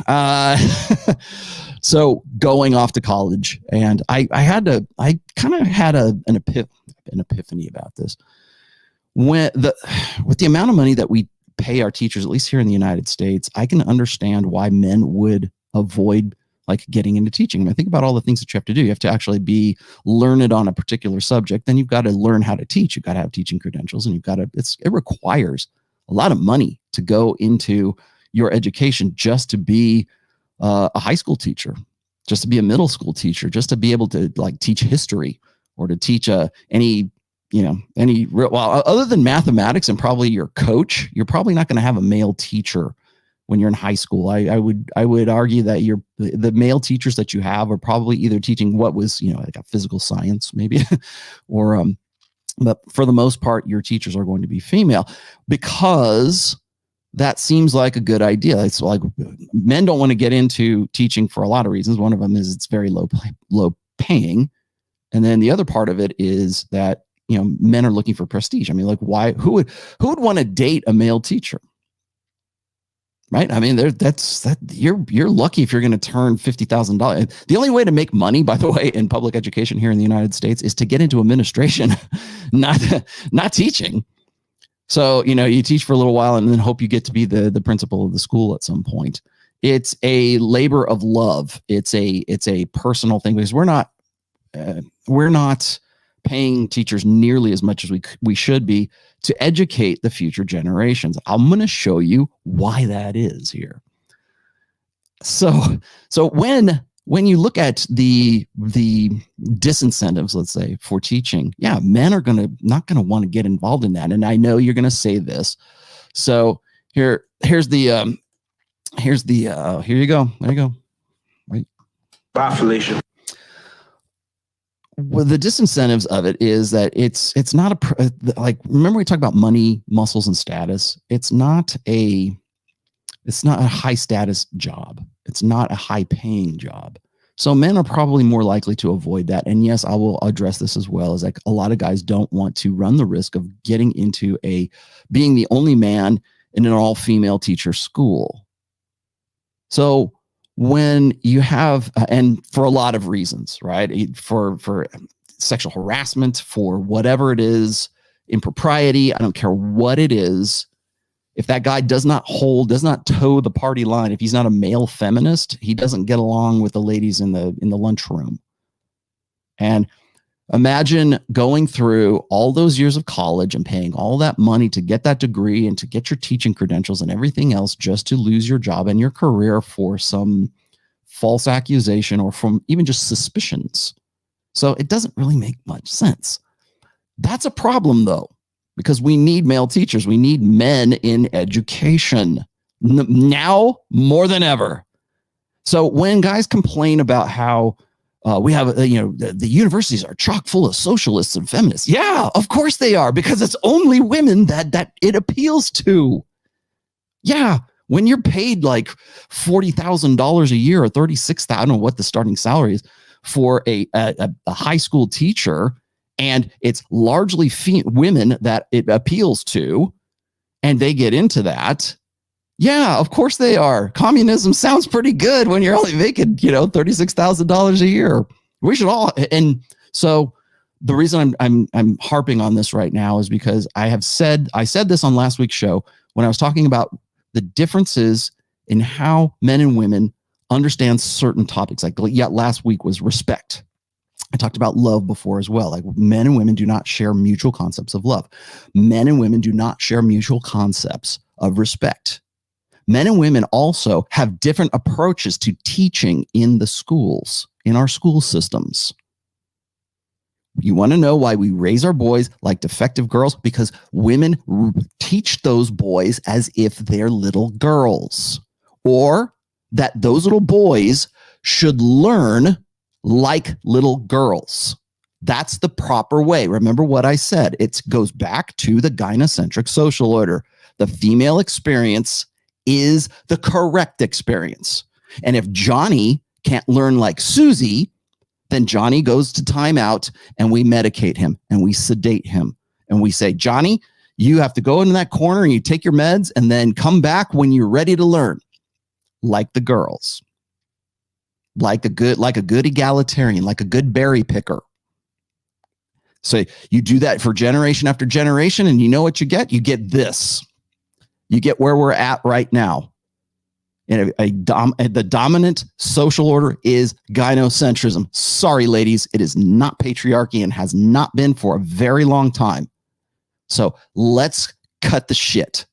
Uh, so going off to college, and I kind of had an epiphany about this. With the amount of money that we pay our teachers, at least here in the United States, I can understand why men would avoid like getting into teaching. I mean, think about all the things that you have to do. You have to actually be learned on a particular subject. Then you've got to learn how to teach. You've got to have teaching credentials, and it requires a lot of money to go into your education just to be a high school teacher, just to be a middle school teacher, just to be able to like teach history or to teach any other than mathematics and probably your coach, you're probably not going to have a male teacher when you're in high school. I would argue that the male teachers that you have are probably either teaching what was, like a physical science maybe, or but for the most part, your teachers are going to be female because that seems like a good idea. It's like men don't want to get into teaching for a lot of reasons. One of them is it's very low paying. And then the other part of it is that, men are looking for prestige. I mean, like who would want to date a male teacher? Right? I mean, you're lucky if you're going to turn $50,000. The only way to make money, by the way, in public education here in the United States is to get into administration, not teaching. So, you teach for a little while and then hope you get to be the principal of the school at some point. It's a labor of love. It's a personal thing because we're not paying teachers nearly as much as we should be to educate the future generations. I'm going to show you why that is here. So when you look at the disincentives, let's say, for teaching, men are not going to want to get involved in that. And I know you're going to say this. So here you go. There you go. Right. Bye, Felicia. Well, the disincentives of it is that it's not remember we talked about money, muscles, and status. It's not a high status job. It's not a high paying job. So men are probably more likely to avoid that. And yes, I will address this as well, as like a lot of guys don't want to run the risk of getting into being the only man in an all female teacher school. So when you have, and for a lot of reasons, right? For sexual harassment, for whatever it is, impropriety, I don't care what it is. If that guy does not toe the party line, if he's not a male feminist, he doesn't get along with the ladies in the lunchroom. And imagine going through all those years of college and paying all that money to get that degree and to get your teaching credentials and everything else just to lose your job and your career for some false accusation or from even just suspicions. So it doesn't really make much sense. That's a problem, though, because we need male teachers. We need men in education now more than ever. So when guys complain about how we have, the universities are chock full of socialists and feminists. Yeah, of course they are, because it's only women that it appeals to. Yeah, when you're paid like $40,000 a year or $36,000, I don't know what the starting salary is for a high school teacher, and it's largely women that it appeals to, and they get into that. Yeah, of course they are. Communism sounds pretty good when you're only making, $36,000 a year. We should all. And so the reason I'm harping on this right now is because I said this on last week's show when I was talking about the differences in how men and women understand certain topics. Like last week was respect. I talked about love before as well. Like men and women do not share mutual concepts of love. Men and women do not share mutual concepts of respect. Men and women also have different approaches to teaching in the schools, in our school systems. You want to know why we raise our boys like defective girls? Because women teach those boys as if they're little girls, or that those little boys should learn like little girls. That's the proper way. Remember what I said. It goes back to the gynocentric social order. The female experience is the correct experience. And if Johnny can't learn like Susie, then Johnny goes to timeout and we medicate him and we sedate him. And we say, Johnny, you have to go into that corner and you take your meds and then come back when you're ready to learn. like the girls, like a good egalitarian, like a good berry picker. So you do that for generation after generation, and you know what you get? You get this. You get where we're at right now. And the dominant social order is gynocentrism. Sorry, ladies, it is not patriarchy and has not been for a very long time. So let's cut the shit.